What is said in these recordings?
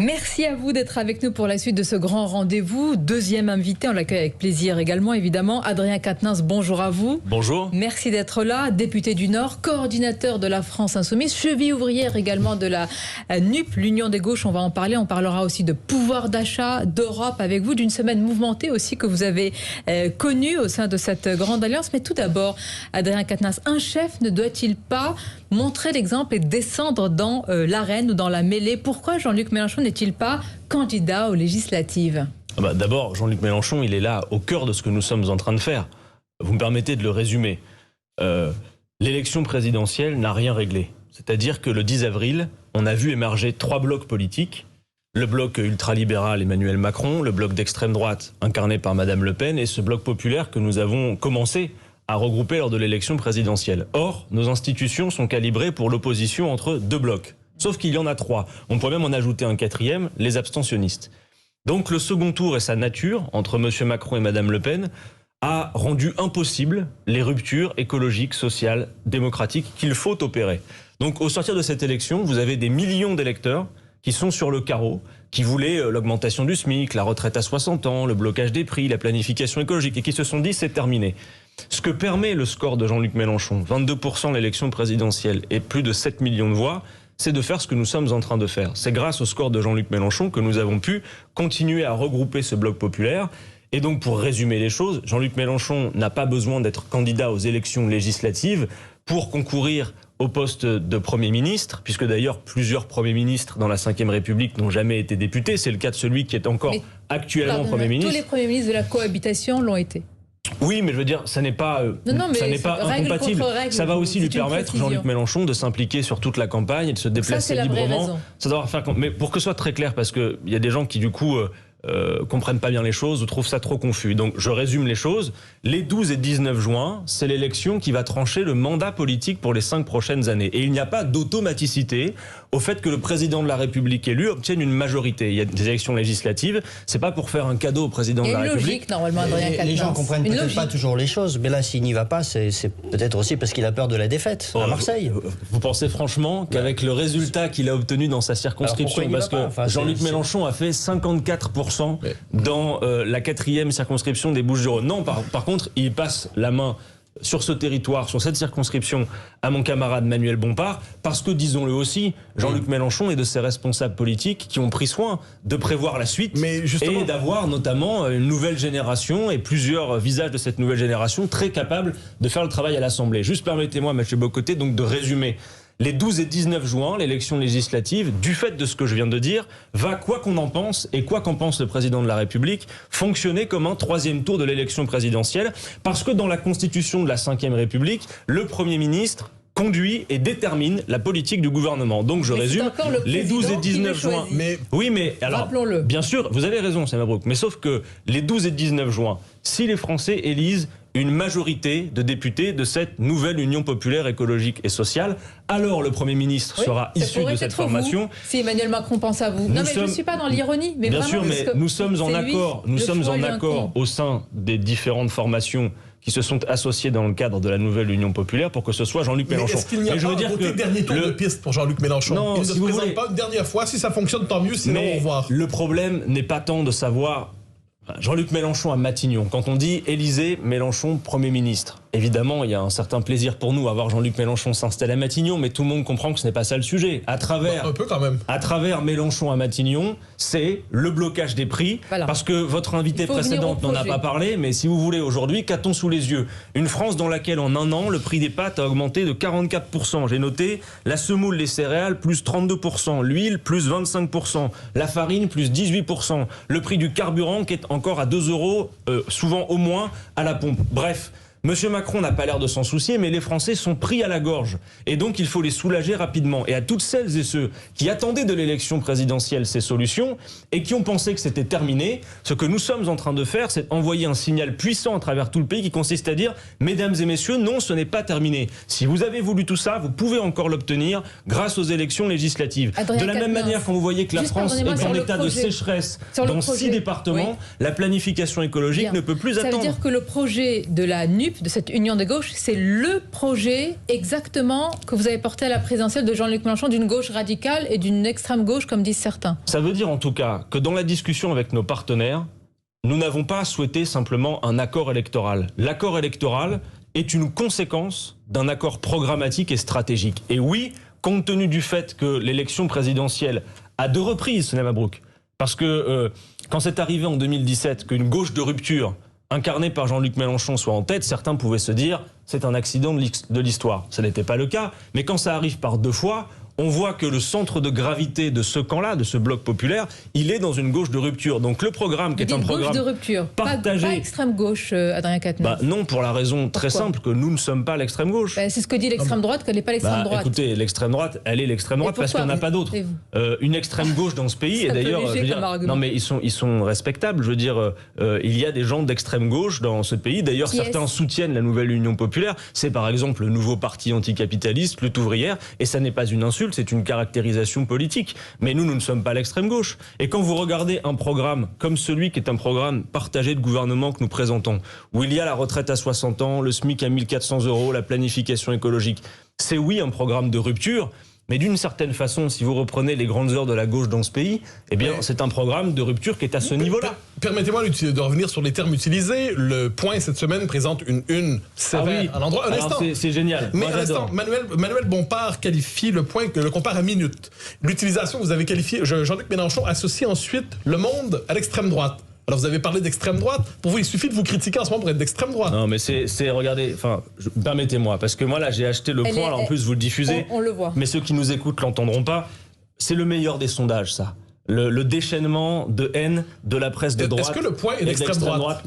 Merci à vous d'être avec nous pour la suite de ce grand rendez-vous. Deuxième invité, on l'accueille avec plaisir également, évidemment. Adrien Quatennens, bonjour à vous. Bonjour. Merci d'être là, député du Nord, coordinateur de la France Insoumise, cheville ouvrière également de la NUP, l'Union des Gauches, on va en parler. On parlera aussi de pouvoir d'achat, d'Europe avec vous, d'une semaine mouvementée aussi que vous avez connue au sein de cette grande alliance. Mais tout d'abord, Adrien Quatennens, un chef ne doit-il pas montrer l'exemple et descendre dans l'arène ou dans la mêlée? Pourquoi Jean-Luc Mélenchon n'est-il pas candidat aux législatives? D'abord, Jean-Luc Mélenchon, il est là au cœur de ce que nous sommes en train de faire. Vous me permettez de le résumer. L'élection présidentielle n'a rien réglé. C'est-à-dire que le 10 avril, on a vu émerger 3 blocs politiques. Le bloc ultralibéral Emmanuel Macron, le bloc d'extrême droite incarné par Madame Le Pen et ce bloc populaire que nous avons commencé à regrouper lors de l'élection présidentielle. Or, nos institutions sont calibrées pour l'opposition entre 2 blocs. Sauf qu'il y en a 3. On pourrait même en ajouter un 4e, les abstentionnistes. Donc le second tour et sa nature, entre M. Macron et Mme Le Pen, a rendu impossible les ruptures écologiques, sociales, démocratiques qu'il faut opérer. Donc au sortir de cette élection, vous avez des millions d'électeurs qui sont sur le carreau, qui voulaient l'augmentation du SMIC, la retraite à 60 ans, le blocage des prix, la planification écologique, et qui se sont dit c'est terminé. Ce que permet le score de Jean-Luc Mélenchon, 22% l'élection présidentielle et plus de 7 millions de voix, c'est de faire ce que nous sommes en train de faire. C'est grâce au score de Jean-Luc Mélenchon que nous avons pu continuer à regrouper ce bloc populaire. Et donc, pour résumer les choses, Jean-Luc Mélenchon n'a pas besoin d'être candidat aux élections législatives pour concourir au poste de Premier ministre, puisque d'ailleurs plusieurs Premiers ministres dans la Ve République n'ont jamais été députés. C'est le cas de celui qui est encore actuellement Premier ministre. Tous les Premiers ministres de la cohabitation l'ont été. Oui, mais je veux dire, ça n'est pas, incompatible. Ça va aussi lui permettre, Jean-Luc Mélenchon, de s'impliquer sur toute la campagne et de se déplacer librement. Ça doit faire. Mais pour que ce soit très clair, parce qu'il y a des gens qui, du coup, comprennent pas bien les choses ou trouvent ça trop confus. Donc, je résume les choses. Les 12 et 19 juin, c'est l'élection qui va trancher le mandat politique pour les 5 prochaines années. Et il n'y a pas d'automaticité au fait que le président de la République élu obtienne une majorité. Il y a des élections législatives. C'est pas pour faire un cadeau au président de la République. Logique, normalement, Adrien Quatennens. Les gens comprennent peut-être pas toujours les choses. Mais là, s'il n'y va pas, c'est peut-être aussi parce qu'il a peur de la défaite à Marseille. Vous pensez franchement qu'avec le résultat qu'il a obtenu dans sa circonscription, parce que Jean-Luc Mélenchon a fait 54% dans la 4e circonscription des Bouches-du-Rhône. Non, par contre, il passe la main sur ce territoire, sur cette circonscription, à mon camarade Manuel Bompard, parce que, disons-le aussi, Jean-Luc Mélenchon est de ses responsables politiques qui ont pris soin de prévoir la suite et d'avoir notamment une nouvelle génération et plusieurs visages de cette nouvelle génération très capables de faire le travail à l'Assemblée. Juste permettez-moi, M. Bocoté, donc de résumer. Les 12 et 19 juin, l'élection législative, du fait de ce que je viens de dire, va, quoi qu'on en pense, et quoi qu'en pense le président de la République, fonctionner comme un 3e tour de l'élection présidentielle, parce que dans la constitution de la Ve République, le Premier ministre conduit et détermine la politique du gouvernement. Donc je résume, les 12 et 19 juin... Oui, mais alors, bien sûr, vous avez raison, c'est Mabrouk, mais sauf que les 12 et 19 juin, si les Français élisent une majorité de députés de cette nouvelle Union populaire écologique et sociale, alors le Premier ministre sera issu de cette formation. Si Emmanuel Macron pense à vous. Non, mais je ne suis pas dans l'ironie. Bien sûr, mais nous sommes en accord au sein des différentes formations qui se sont associés dans le cadre de la nouvelle Union populaire pour que ce soit Jean-Luc Mélenchon. Est-ce qu'il n'y a pas un dernier tour de piste pour Jean-Luc Mélenchon? Non, il ne se présente pas une dernière fois. Si ça fonctionne, tant mieux, sinon au revoir. Le problème n'est pas tant de savoir Jean-Luc Mélenchon à Matignon. Quand on dit Élysée, Mélenchon, Premier ministre, évidemment, il y a un certain plaisir pour nous à voir Jean-Luc Mélenchon s'installer à Matignon, mais tout le monde comprend que ce n'est pas ça le sujet. Un peu quand même. À travers Mélenchon à Matignon, c'est le blocage des prix, parce que votre invitée précédente n'en a pas parlé, mais si vous voulez, aujourd'hui, qu'a-t-on sous les yeux? Une France dans laquelle, en un an, le prix des pâtes a augmenté de 44%. J'ai noté la semoule, les céréales, plus 32%, l'huile, plus 25%, la farine, plus 18%, le prix du carburant qui est encore à 2 €, souvent au moins, à la pompe. Bref, Monsieur Macron n'a pas l'air de s'en soucier, mais les Français sont pris à la gorge. Et donc, il faut les soulager rapidement. Et à toutes celles et ceux qui attendaient de l'élection présidentielle ces solutions et qui ont pensé que c'était terminé, ce que nous sommes en train de faire, c'est envoyer un signal puissant à travers tout le pays qui consiste à dire « Mesdames et messieurs, non, ce n'est pas terminé. Si vous avez voulu tout ça, vous pouvez encore l'obtenir grâce aux élections législatives. » De la même manière, quand vous voyez que la France est en état de sécheresse dans 6 départements, la planification écologique ne peut plus attendre. Ça veut dire que le projet de la NUP NUP, de cette union de gauche, c'est le projet exactement que vous avez porté à la présidentielle de Jean-Luc Mélenchon, d'une gauche radicale et d'une extrême gauche, comme disent certains. Ça veut dire en tout cas que dans la discussion avec nos partenaires, nous n'avons pas souhaité simplement un accord électoral. L'accord électoral est une conséquence d'un accord programmatique et stratégique. Et oui, compte tenu du fait que l'élection présidentielle, à 2 reprises, Sonia Mabrouk, parce que quand c'est arrivé en 2017 qu'une gauche de rupture incarnée par Jean-Luc Mélenchon soit en tête, certains pouvaient se dire c'est un accident de l'histoire. Ça n'était pas le cas, mais quand ça arrive par 2 fois, on voit que le centre de gravité de ce camp-là, de ce bloc populaire, il est dans une gauche de rupture. Donc le programme qui est un programme gauche de rupture, partagé, pas extrême gauche, Adrien Quatennens. Non, pour la raison très simple que nous ne sommes pas l'extrême gauche. C'est ce que dit l'extrême droite, qu'elle n'est pas l'extrême droite. Écoutez, l'extrême droite, elle est l'extrême droite parce qu'il n'y en a pas d'autre. Une extrême gauche dans ce pays, et d'ailleurs, non mais ils sont respectables. Je veux dire, il y a des gens d'extrême gauche dans ce pays. D'ailleurs, certains soutiennent la nouvelle Union populaire. C'est par exemple le nouveau parti anticapitaliste, Lutte ouvrière, et ça n'est pas une insulte, c'est une caractérisation politique. Mais nous ne sommes pas l'extrême gauche. Et quand vous regardez un programme comme celui qui est un programme partagé de gouvernement que nous présentons, où il y a la retraite à 60 ans, le SMIC à 1 400 €, la planification écologique, c'est oui un programme de rupture. Mais d'une certaine façon, si vous reprenez les grandes heures de la gauche dans ce pays, eh bien, c'est un programme de rupture qui est à ce niveau-là. Permettez-moi de revenir sur les termes utilisés. Le Point, cette semaine, présente une sévère à l'endroit. Un instant. C'est génial. Mais un instant, Manuel Bompard qualifie le Point, le compare à Minute. L'utilisation, vous avez qualifié, Jean-Luc Mélenchon associe ensuite Le Monde à l'extrême droite. Alors vous avez parlé d'extrême droite. Pour vous, il suffit de vous critiquer en ce moment pour être d'extrême droite. Non, mais regardez, permettez-moi, parce que moi là, j'ai acheté le Point, alors en plus vous le diffusez. On le voit. Mais ceux qui nous écoutent l'entendront pas. C'est le meilleur des sondages, ça. Le déchaînement de haine de la presse de droite. Est-ce que le Point est d'extrême droite ?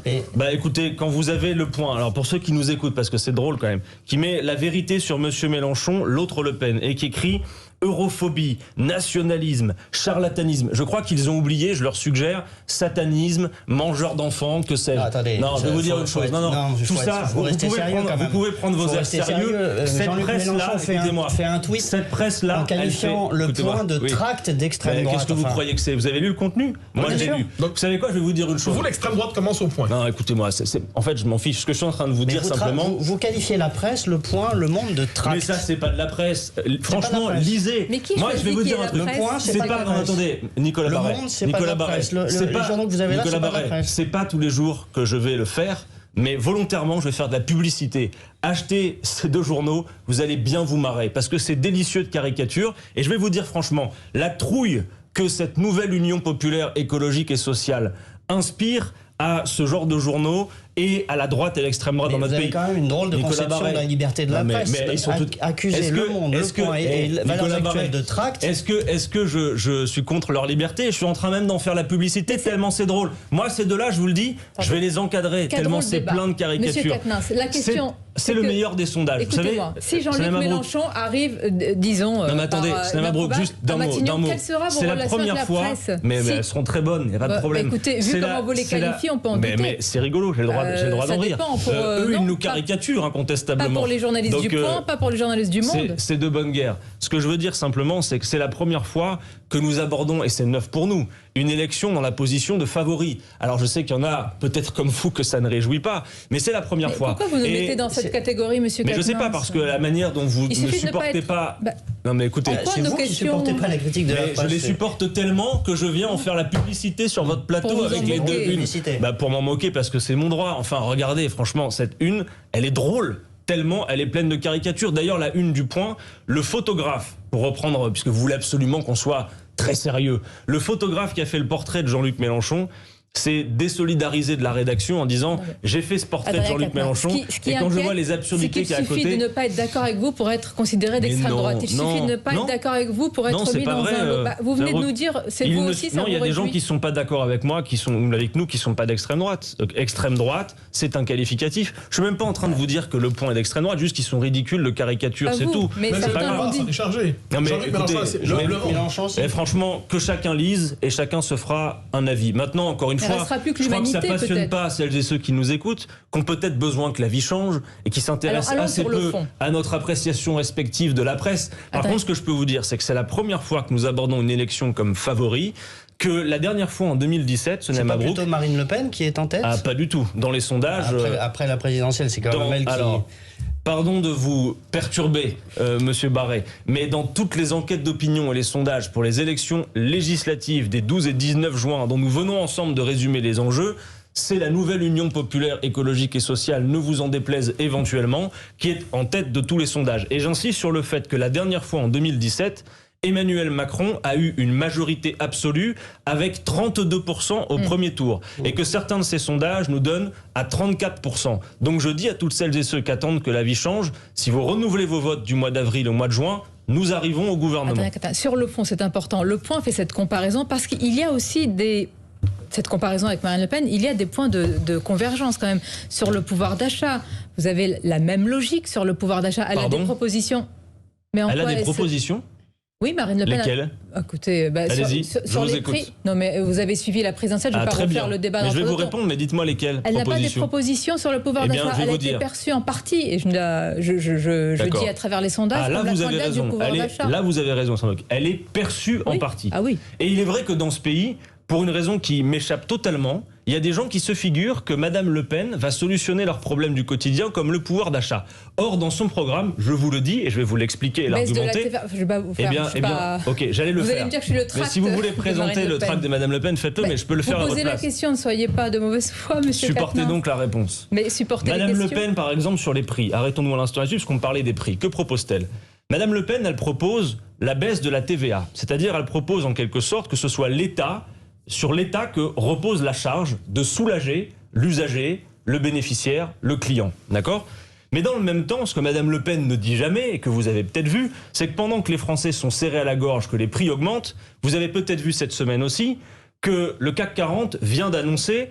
Écoutez, quand vous avez le Point, alors pour ceux qui nous écoutent, parce que c'est drôle quand même, qui met la vérité sur Monsieur Mélenchon, l'autre Le Pen, et qui écrit europhobie, nationalisme, charlatanisme. Je crois qu'ils ont oublié, je leur suggère, satanisme, mangeur d'enfants, que sais-je. Attendez, non, je vais vous dire une chose. Non, tout ça, vous pouvez prendre vos airs sérieux. Cette presse-là, fait un tweet cette presse-là, en qualifiant le Point de tract d'extrême droite. Qu'est-ce que vous croyez que c'est ? Vous avez lu le contenu ? Moi, je l'ai lu. Donc, vous savez quoi ? Je vais vous dire une chose. Vous, l'extrême droite commence au Point. Non, écoutez-moi, en fait, je m'en fiche. Ce que je suis en train de vous dire simplement... Vous qualifiez la presse, le Point, le Monde de tract. Mais ça, c'est pas de la presse. Franchement, lisez. Mais qui moi, je vais vous dire un truc. Le Point, c'est pas attendez, Nicolas Barret. Le Monde, c'est pas de la presse. Les journaux que vous avez là, c'est pas de la presse. C'est pas tous les jours que je vais le faire, mais volontairement, je vais faire de la publicité. Achetez ces 2 journaux, vous allez bien vous marrer, parce que c'est délicieux de caricature. Et je vais vous dire franchement, la trouille que cette nouvelle union populaire écologique et sociale inspire à ce genre de journaux et à la droite et l'extrême droite dans notre pays. Vous avez quand même une drôle de conception de la liberté de la presse. Mais ils sont accuser Le Monde, Le Point et Valeurs Actuelles de tract. Est-ce que je suis contre leur liberté ? Je suis en train même d'en faire la publicité tellement c'est drôle. Moi, ces 2-là, je vous le dis, je vais les encadrer tellement c'est plein de caricatures. Monsieur Quatennens, la question... C'est le meilleur des sondages. Écoutez-moi, si Jean-Luc Mélenchon arrive, disons... Non mais attendez, Sonia Mabrouk, juste d'un mot. C'est la première fois, mais elles seront très bonnes, il n'y a pas de problème. Écoutez, vu comment vous les qualifiez, on peut en douter. Mais c'est rigolo, j'ai le droit d'en rire. Eux, ils nous caricaturent incontestablement. Pas pour les journalistes du Point, pas pour les journalistes du Monde. C'est de bonne guerre. Ce que je veux dire simplement, c'est que c'est la première fois que nous abordons, et c'est neuf pour nous, une élection dans la position de favori. Alors je sais qu'il y en a, peut-être comme vous, que ça ne réjouit pas, mais c'est la première fois. Pourquoi vous nous mettez dans cette catégorie, monsieur Quatennens ? Mais je sais pas, parce que la manière dont vous ne supportez pas... Non mais écoutez, c'est vous qui ne supportez pas la critique de la presse. Je les supporte tellement que je viens en faire la publicité sur votre plateau avec les 2 unes. Pour m'en moquer, parce que c'est mon droit. Enfin, regardez, franchement, cette une, elle est drôle. Tellement elle est pleine de caricatures. D'ailleurs, la une du Point, le photographe, pour reprendre, puisque vous voulez absolument qu'on soit très sérieux, le photographe qui a fait le portrait de Jean-Luc Mélenchon s'est désolidariser de la rédaction en disant j'ai fait ce portrait de Jean-Luc Mélenchon et quand je vois les absurdités qu'il y a à côté... Il suffit de ne pas être d'accord avec vous pour être considéré d'extrême droite. Il suffit de ne pas être d'accord avec vous pour être mis dans un... Vous venez de nous dire, c'est vous aussi, ça vous réjouit. Non, il y a des gens qui ne sont pas d'accord avec moi, avec nous, qui ne sont pas d'extrême droite. Donc extrême droite, c'est un qualificatif. Je ne suis même pas en train de vous dire que le Point est d'extrême droite, juste qu'ils sont ridicules de caricature, c'est tout. Mais certains l'ont dit. Non mais écoutez, franchement, que chacun lise et chacun se fera un avis. Maintenant, encore une fois, je crois que ça ne passionne pas celles et ceux qui nous écoutent, qui ont peut-être besoin que la vie change et qui s'intéressent assez peu à notre appréciation respective de la presse. Par contre, ce que je peux vous dire, c'est que c'est la première fois que nous abordons une élection comme favori, que la dernière fois en 2017, C'est pas Mabrouk... plutôt Marine Le Pen qui est en tête? Ah, pas du tout. Dans les sondages... Après la présidentielle, c'est quand même elle qui... Alors, pardon de vous perturber, Monsieur Barret, mais dans toutes les enquêtes d'opinion et les sondages pour les élections législatives des 12 et 19 juin, dont nous venons ensemble de résumer les enjeux, c'est la nouvelle Union populaire écologique et sociale, ne vous en déplaise éventuellement, qui est en tête de tous les sondages. Et j'insiste sur le fait que la dernière fois, en 2017, Emmanuel Macron a eu une majorité absolue avec 32% au premier tour. Et que certains de ces sondages nous donnent à 34%. Donc je dis à toutes celles et ceux qui attendent que la vie change, si vous renouvelez vos votes du mois d'avril au mois de juin, nous arrivons au gouvernement. Sur le fond, c'est important. Le Point fait cette comparaison parce qu'il y a aussi cette comparaison avec Marine Le Pen, il y a des points de convergence quand même. Sur le pouvoir d'achat, vous avez la même logique sur le pouvoir d'achat. Elle a des propositions. Mais en Elle quoi a des propositions? Oui, Marine Le Pen. Lesquelles? Écoutez, allez-y, sur les prix. Non, mais vous avez suivi la présidentielle, je ne vais pas refaire le débat. Mais je vais vous répondre, mais dites-moi lesquelles. Elle n'a pas des propositions sur le pouvoir d'achat. Elle a été perçue en partie, et je dis à travers les sondages, là, comme vous la avez candidate raison. du pouvoir d'achat. Là, vous avez raison, Saint-Luc. Elle est perçue en partie. Ah oui. Et il est vrai que dans ce pays, pour une raison qui m'échappe totalement, il y a des gens qui se figurent que Madame Le Pen va solutionner leurs problèmes du quotidien comme le pouvoir d'achat. Or, dans son programme, je vous le dis et je vais vous l'expliquer et l'argumenter. Je vais pas vous faire. Ok, j'allais le faire. Vous allez me dire que je suis le tract. Mais si vous voulez présenter le tract de Madame Le Pen, faites-le, mais je peux le faire à votre place. Posez la question, ne soyez pas de mauvaise foi, Monsieur Supportez Quatennens. donc la réponse. Mais supportez Madame les Le questions. Pen, par exemple, sur les prix. Arrêtons-nous à l'instant là-dessus, parce qu'on me parlait des prix. Que propose-t-elle? Madame Le Pen, elle propose la baisse de la TVA. C'est-à-dire, elle propose en quelque sorte que ce soit l'État, sur l'État que repose la charge de soulager l'usager, le bénéficiaire, le client. D'accord? Mais dans le même temps, ce que Madame Le Pen ne dit jamais, et que vous avez peut-être vu, c'est que pendant que les Français sont serrés à la gorge, que les prix augmentent, vous avez peut-être vu cette semaine aussi que le CAC 40 vient d'annoncer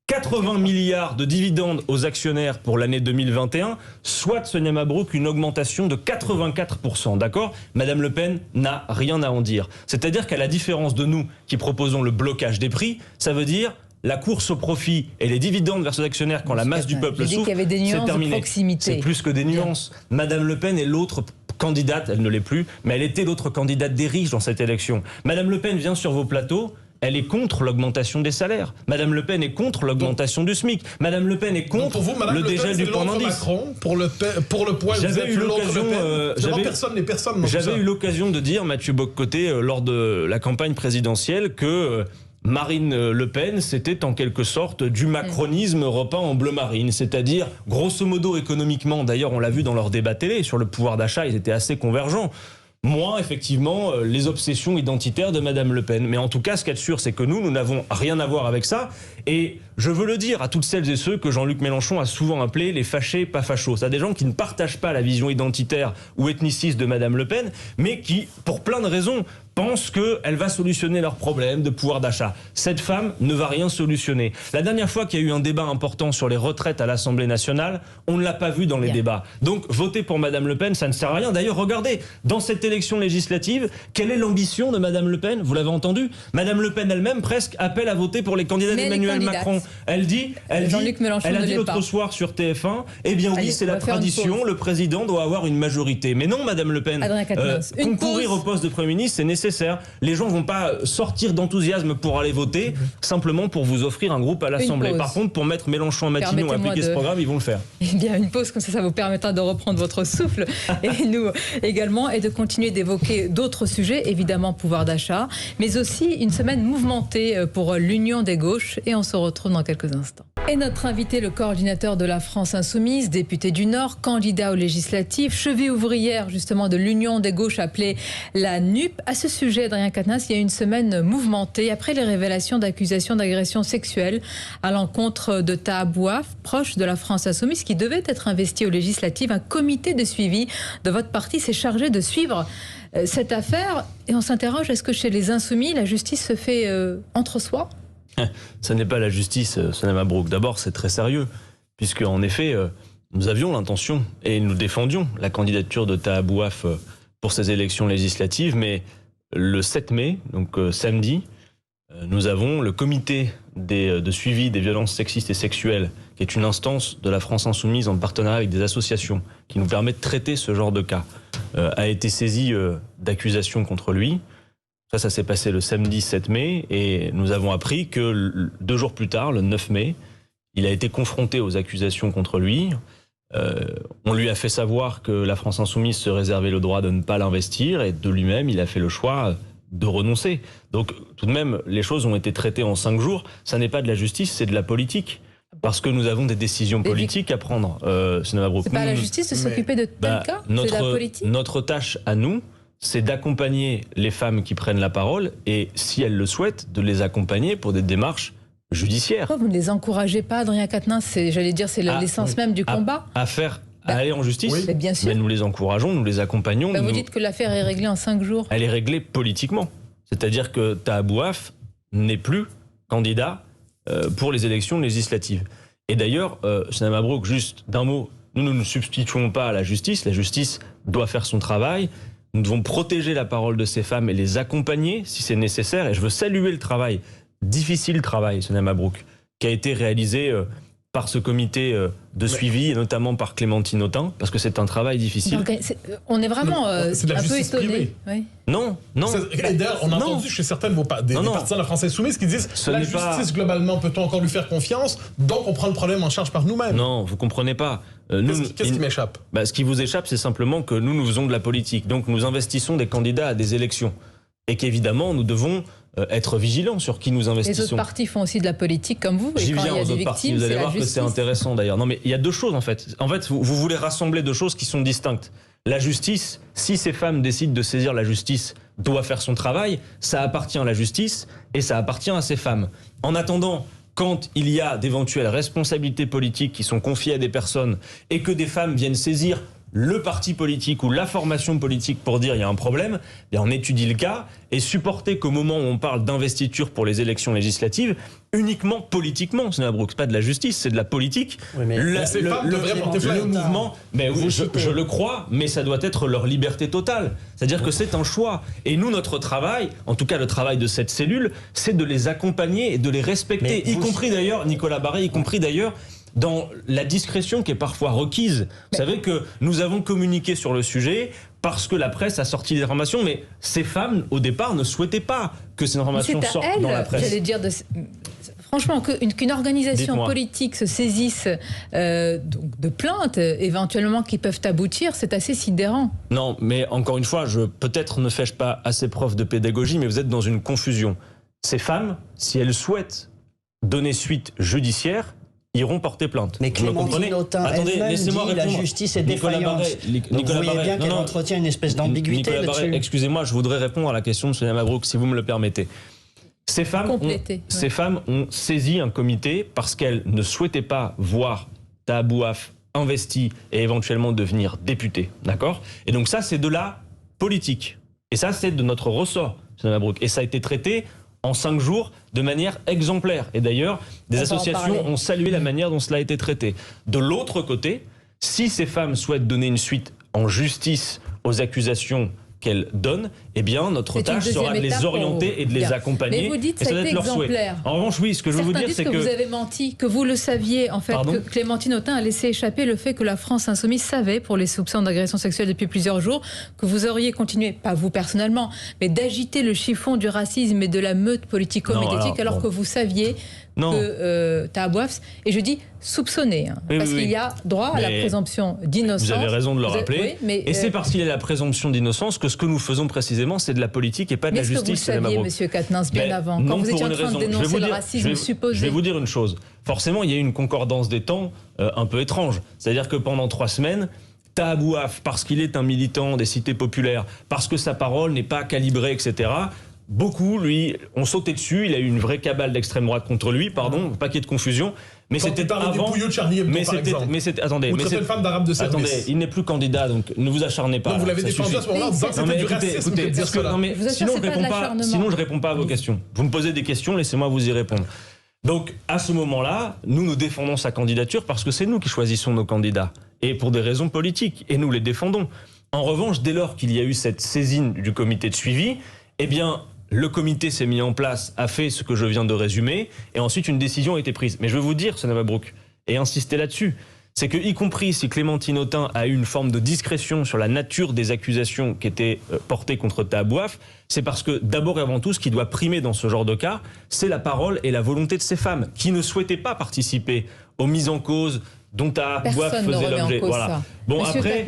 80 milliards de dividendes aux actionnaires pour l'année 2021, soit, Sonia Mabrouk, une augmentation de 84%, d'accord? Madame Le Pen n'a rien à en dire. C'est-à-dire qu'à la différence de nous qui proposons le blocage des prix, ça veut dire la course au profit et les dividendes vers ces actionnaires quand la masse du peuple souffre, c'est terminé. C'est plus que des nuances. Madame Le Pen est l'autre candidate, elle ne l'est plus, mais elle était l'autre candidate des riches dans cette élection. Madame Le Pen vient sur vos plateaux, elle est contre l'augmentation des salaires. Madame Le Pen est contre l'augmentation du SMIC. Madame Le Pen est contre le dégel du point d'indice. Pour le point, j'avais eu l'occasion, j'avais eu l'occasion de dire, Mathieu Bock-Côté, lors de la campagne présidentielle, que Marine Le Pen, c'était en quelque sorte du macronisme repeint en bleu marine, c'est-à-dire, grosso modo, économiquement, d'ailleurs on l'a vu dans leur débat télé, sur le pouvoir d'achat, ils étaient assez convergents. Moins, effectivement, les obsessions identitaires de Madame Le Pen. Mais en tout cas, ce qu'il y a de sûr, c'est que nous n'avons rien à voir avec ça. Et je veux le dire à toutes celles et ceux que Jean-Luc Mélenchon a souvent appelés les fâchés pas fachos. C'est des gens qui ne partagent pas la vision identitaire ou ethniciste de Madame Le Pen, mais qui, pour plein de raisons, pensent qu'elle va solutionner leurs problèmes de pouvoir d'achat. Cette femme ne va rien solutionner. La dernière fois qu'il y a eu un débat important sur les retraites à l'Assemblée nationale, on ne l'a pas vu dans les débats. Donc, voter pour Madame Le Pen, ça ne sert à rien. D'ailleurs, regardez, dans cette élection législative, quelle est l'ambition de Madame Le Pen? Vous l'avez entendu? Madame Le Pen elle-même presque appelle à voter pour les candidats d'Emmanuel Macron. Elle a dit l'autre soir sur TF1, eh bien oui, c'est la tradition, le président doit avoir une majorité. Mais non, Madame Le Pen, concourir au poste de Premier ministre, c'est nécessaire. Les gens vont pas sortir d'enthousiasme pour aller voter, simplement pour vous offrir un groupe à l'Assemblée. Par contre, pour mettre Mélenchon à Matignon et appliquer ce programme, ils vont le faire. Eh bien, une pause, comme ça vous permettra de reprendre votre souffle, et nous également, et de continuer d'évoquer d'autres sujets, évidemment pouvoir d'achat, mais aussi une semaine mouvementée pour l'Union des gauches, et on se retrouve dans quelques instants. Et notre invité, le coordinateur de la France Insoumise, député du Nord, candidat aux législatives, cheville ouvrière justement de l'Union des gauches appelée la NUP. À ce sujet, Adrien Quatennens, il y a une semaine mouvementée après les révélations d'accusations d'agression sexuelle à l'encontre de Taha Bouaf, proche de la France Insoumise, qui devait être investi aux législatives. Un comité de suivi de votre parti s'est chargé de suivre cette affaire. Et on s'interroge, est-ce que chez les Insoumis, la justice se fait entre soi ? Ça n'est pas la justice, Sonia Mabrouk. D'abord, c'est très sérieux, puisque en effet, nous avions l'intention et nous défendions la candidature de Taha Bouaf pour ces élections législatives, mais le 7 mai, donc samedi, nous avons le comité de suivi des violences sexistes et sexuelles, qui est une instance de la France Insoumise en partenariat avec des associations qui nous permet de traiter ce genre de cas, a été saisi d'accusations contre lui. Ça s'est passé le samedi 7 mai et nous avons appris que 2 jours plus tard, le 9 mai, il a été confronté aux accusations contre lui. On lui a fait savoir que la France Insoumise se réservait le droit de ne pas l'investir et de lui-même, il a fait le choix de renoncer. Donc tout de même, les choses ont été traitées en 5 jours. Ça n'est pas de la justice, c'est de la politique. Parce que nous avons des décisions politiques à prendre. C'est pas à la justice de s'occuper de tel cas, c'est la politique. Notre tâche à nous, c'est d'accompagner les femmes qui prennent la parole et, si elles le souhaitent, de les accompagner pour des démarches judiciaires. Pourquoi vous ne les encouragez pas, Adrien Quatennens? J'allais dire, c'est l'essence même du combat. À aller en justice. Oui. Bien sûr. Mais nous les encourageons, nous les accompagnons. Vous dites que l'affaire est réglée en 5 jours. Elle est réglée politiquement. C'est-à-dire que Taha Bouaf n'est plus candidat pour les élections législatives. Et d'ailleurs, Sonia Mabrouk, juste d'un mot, nous ne nous substituons pas à la justice. La justice doit faire son travail. Nous devons protéger la parole de ces femmes et les accompagner si c'est nécessaire. Et je veux saluer le travail, difficile travail, Sonia Mabrouk, qui a été réalisé par ce comité de suivi, et notamment par Clémentine Autain, parce que c'est un travail difficile. Donc, on est vraiment un peu étonnés. Oui. Non. Et d'ailleurs, on a entendu chez certaines des partisans de la France Insoumise qui disent la justice, globalement, peut-on encore lui faire confiance? Donc, on prend le problème en charge par nous-mêmes. Non, vous comprenez pas. Qu'est-ce qui m'échappe? Ce qui vous échappe, c'est simplement que nous faisons de la politique. Donc, nous investissons des candidats à des élections. Et qu'évidemment, nous devons être vigilants sur qui nous investissons. Les autres partis font aussi de la politique comme vous. J'y viens aux autres partis, vous allez voir que c'est intéressant d'ailleurs. Non mais il y a 2 choses en fait. En fait, vous voulez rassembler 2 choses qui sont distinctes. La justice, si ces femmes décident de saisir la justice, doit faire son travail, ça appartient à la justice et ça appartient à ces femmes. En attendant, quand il y a d'éventuelles responsabilités politiques qui sont confiées à des personnes et que des femmes viennent saisir le parti politique ou la formation politique pour dire il y a un problème, bien on étudie le cas et supporter qu'au moment où on parle d'investiture pour les élections législatives, uniquement politiquement, ce n'est pas de la justice, c'est de la politique. Oui, mais le mouvement, mais oui, je le crois, mais ça doit être leur liberté totale. C'est-à-dire que c'est un choix. Et nous, notre travail, en tout cas le travail de cette cellule, c'est de les accompagner et de les respecter, y compris d'ailleurs, Nicolas Barré, y compris d'ailleurs, dans la discrétion qui est parfois requise. Vous savez que nous avons communiqué sur le sujet parce que la presse a sorti des informations, mais ces femmes, au départ, ne souhaitaient pas que ces informations sortent dans la presse. J'allais dire franchement, qu'une organisation politique se saisisse de plaintes, éventuellement, qui peuvent aboutir, c'est assez sidérant. Non, mais encore une fois, peut-être ne fais-je pas assez preuve de pédagogie, mais vous êtes dans une confusion. Ces femmes, si elles souhaitent donner suite judiciaire, iront porter plainte. Mais Clémentine Autain elle-même dit la justice est défaillante. Donc vous voyez bien qu'elle entretient une espèce d'ambiguïté là-dessus. Excusez-moi, je voudrais répondre à la question de Sonia Mabrouk, si vous me le permettez. Ces femmes ont saisi un comité parce qu'elles ne souhaitaient pas voir Taha Bouaf investi et éventuellement devenir député. D'accord? Et donc ça, c'est de la politique. Et ça, c'est de notre ressort, Sonia Mabrouk. Et ça a été traité en 5 jours de manière exemplaire. Et d'ailleurs, des associations ont salué la manière dont cela a été traité. De l'autre côté, si ces femmes souhaitent donner une suite en justice aux accusations qu'elles donnent, eh bien, notre tâche sera de les orienter et de les accompagner. Mais vous dites que ça a été exemplaire. En revanche, oui, ce que je veux vous dire, c'est que vous avez menti, que vous le saviez, en fait, que Clémentine Autain a laissé échapper le fait que la France Insoumise savait, pour les soupçons d'agression sexuelle depuis plusieurs jours, que vous auriez continué, pas vous personnellement, mais d'agiter le chiffon du racisme et de la meute politico-médiatique, alors que vous saviez que Taha Bouaf, et je dis soupçonné, parce qu'il y a droit à la présomption d'innocence. Vous avez raison de le rappeler. Et c'est parce qu'il y a la présomption d'innocence que ce que nous faisons précisément, c'est de la politique et pas de la justice. Mais est-ce que vous saviez, monsieur Quatennens, bien avant, quand vous étiez en train de dénoncer le racisme supposé? Je vais vous dire une chose. Forcément, il y a eu une concordance des temps un peu étrange. C'est-à-dire que pendant 3 semaines, Taha Bouaf, parce qu'il est un militant des cités populaires, parce que sa parole n'est pas calibrée, etc., beaucoup, lui, ont sauté dessus. Il a eu une vraie cabale d'extrême droite contre lui, pardon, pas qu'il y ait de confusion. Mais c'était avant. Mais c'était attendez, mais une femme d'arabe de service. Attendez, il n'est plus candidat, donc ne vous acharnez pas. Non, vous l'avez défendu à ce moment-là en disant que c'était du racisme de dire cela. Sinon je réponds pas à vos questions. Vous me posez des questions, laissez-moi vous y répondre. Donc à ce moment-là, nous défendons sa candidature parce que c'est nous qui choisissons nos candidats et pour des raisons politiques et nous les défendons. En revanche, dès lors qu'il y a eu cette saisine du comité de suivi, eh bien le comité s'est mis en place, a fait ce que je viens de résumer, et ensuite une décision a été prise. Mais je veux vous dire, Sonia Mabrouk, et insister là-dessus, c'est que, y compris si Clémentine Autain a eu une forme de discrétion sur la nature des accusations qui étaient portées contre Taha Bouaf, c'est parce que, d'abord et avant tout, ce qui doit primer dans ce genre de cas, c'est la parole et la volonté de ces femmes qui ne souhaitaient pas participer aux mises en cause dont Taha Bouaf faisait l'objet. Voilà. Bon, Monsieur après,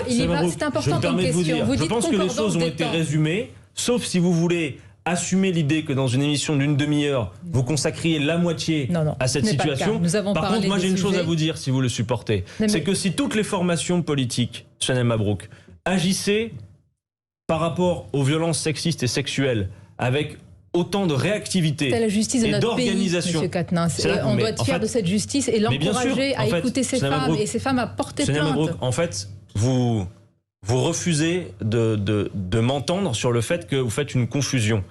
c'est important comme question. Je pense que les choses ont été résumées, sauf si vous voulez assumer l'idée que dans une émission d'une demi-heure, vous consacriez la moitié à cette situation. Par contre, moi j'ai une chose à vous dire si vous le supportez. C'est que si toutes les formations politiques, Chanel Mabrouk, agissaient par rapport aux violences sexistes et sexuelles avec autant de réactivité la justice de et notre d'organisation. Pays, Quatennens. On doit être fier de cette justice et l'encourager à écouter ces femmes et ces femmes à porter plainte. En fait, vous refusez de m'entendre sur le fait que vous faites une confusion.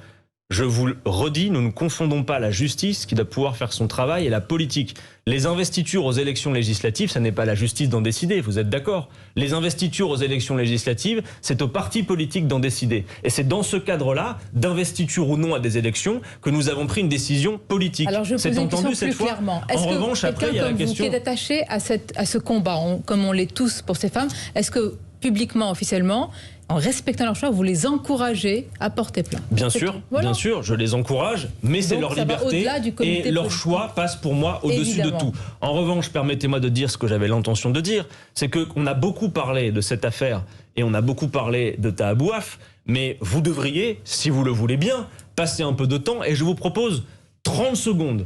Je vous le redis, nous ne confondons pas la justice qui doit pouvoir faire son travail et la politique. Les investitures aux élections législatives, ça n'est pas la justice d'en décider, vous êtes d'accord? Les investitures aux élections législatives, c'est aux partis politiques d'en décider. Et c'est dans ce cadre-là, d'investiture ou non à des élections, que nous avons pris une décision politique. Alors je pose une question plus clairement. Est-ce que revanche, après, il y a la question... qui est attaché à ce combat, comme on l'est tous pour ces femmes, est-ce que publiquement, officiellement, en respectant leur choix, vous les encouragez à porter plainte? Bien sûr, bien sûr, je les encourage, mais c'est leur liberté et leur choix passe pour moi au-dessus de tout. En revanche, permettez-moi de dire ce que j'avais l'intention de dire, c'est qu'on a beaucoup parlé de cette affaire et on a beaucoup parlé de Taha Bouaf, mais vous devriez, si vous le voulez bien, passer un peu de temps et je vous propose 30 secondes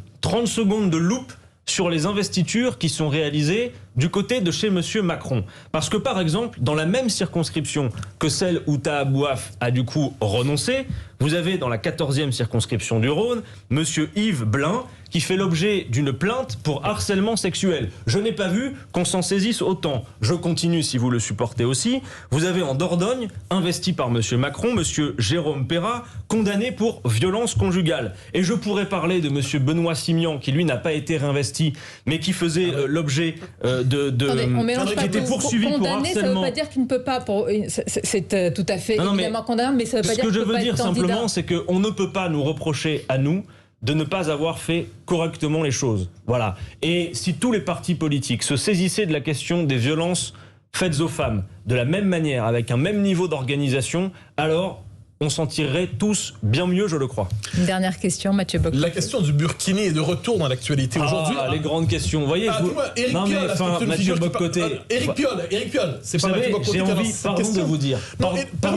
de loupe sur les investitures qui sont réalisées du côté de chez M. Macron. Parce que par exemple, dans la même circonscription que celle où Taha Bouaf a du coup renoncé, vous avez dans la 14e circonscription du Rhône, M. Yves Blin, qui fait l'objet d'une plainte pour harcèlement sexuel. Je n'ai pas vu qu'on s'en saisisse autant. Je continue si vous le supportez aussi. Vous avez en Dordogne, investi par M. Macron, M. Jérôme Perra, condamné pour violence conjugale. Et je pourrais parler de M. Benoît Simian, qui lui n'a pas été réinvesti, mais qui faisait l'objet qui était poursuivi pour harcèlement. Ça ne veut pas dire qu'il ne peut pas... C'est tout à fait évidemment condamnable, mais ça ne veut pas dire qu'il ne peut pas être candidat. Ce que je veux dire simplement, c'est qu'on ne peut pas nous reprocher à nous de ne pas avoir fait correctement les choses. Voilà. Et si tous les partis politiques se saisissaient de la question des violences faites aux femmes de la même manière, avec un même niveau d'organisation, alors on s'en tirerait tous bien mieux, je le crois. Une dernière question, Mathieu Bock. La question du Burkini est de retour dans l'actualité aujourd'hui. Les grandes questions. Vous voyez, Eric Piolle, Mathieu Bock-Côté. Eric Piolle, c'est pas Mathieu Bock-Côté. J'ai envie, pardon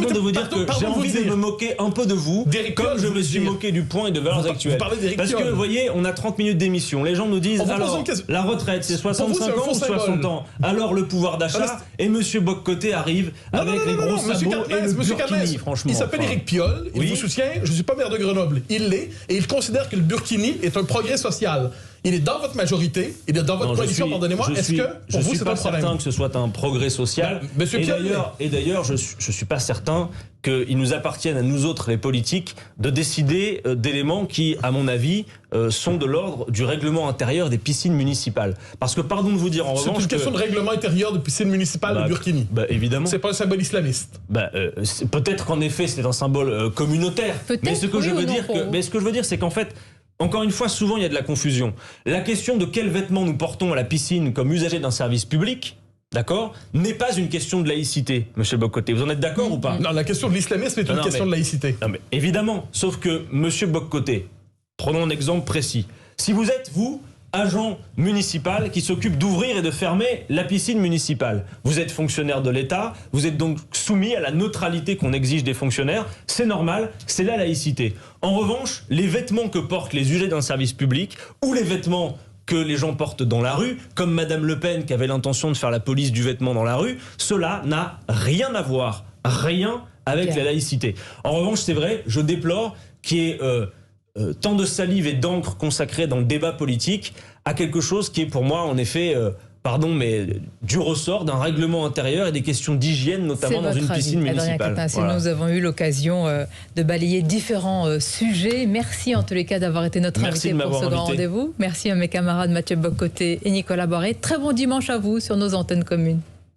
de vous dire que j'ai envie de me moquer un peu de vous, comme je me suis moqué du Point et de Valeurs Actuelles. Parce que, vous voyez, on a 30 minutes d'émission. Les gens nous disent, alors, la retraite, c'est 65 ans ou 60 ans? Alors, le pouvoir d'achat, et Monsieur Bock-Côté arrive avec les gros sabots et le Burkini, franchement. Il s'appelle Eric Piolle, il vous soutient, je ne suis pas maire de Grenoble, il l'est, et il considère que le Burkini est un progrès social. Il est dans votre majorité, il est dans votre coalition, pardonnez-moi, est-ce que pour vous c'est un problème? Je ne suis pas certain que ce soit un progrès social, et d'ailleurs je ne suis pas certain qu'il nous appartienne à nous autres, les politiques, de décider d'éléments qui, à mon avis, sont de l'ordre du règlement intérieur des piscines municipales. Parce que, pardon de vous dire en revanche... C'est une question de règlement intérieur de piscines municipales de Burkini. Évidemment. C'est pas un symbole islamiste. Peut-être qu'en effet, c'est un symbole communautaire. Mais ce que je veux dire, c'est qu'en fait, encore une fois, souvent, il y a de la confusion. La question de quels vêtements nous portons à la piscine comme usagers d'un service public, d'accord, n'est pas une question de laïcité, Monsieur Bock-Côté. Vous en êtes d'accord ou pas? Non, la question de l'islamisme est une question de laïcité. Non, mais évidemment. Sauf que, Monsieur Bock-Côté, prenons un exemple précis. Si vous êtes, vous, agent municipal qui s'occupe d'ouvrir et de fermer la piscine municipale, vous êtes fonctionnaire de l'État, vous êtes donc soumis à la neutralité qu'on exige des fonctionnaires, c'est normal, c'est la laïcité. En revanche, les vêtements que portent les usagers d'un service public ou les vêtements que les gens portent dans la rue, comme Madame Le Pen qui avait l'intention de faire la police du vêtement dans la rue, cela n'a rien à voir, rien avec la laïcité. En revanche, c'est vrai, je déplore qu'il y ait tant de salive et d'encre consacrée dans le débat politique à quelque chose qui est pour moi en effet... du ressort d'un règlement intérieur et des questions d'hygiène, notamment dans une piscine municipale. Voilà. Nous avons eu l'occasion de balayer différents sujets. Merci en tous les cas d'avoir été notre invité pour ce grand rendez-vous. Merci à mes camarades Mathieu Bock-Côté et Nicolas Boré. Très bon dimanche à vous sur nos antennes communes.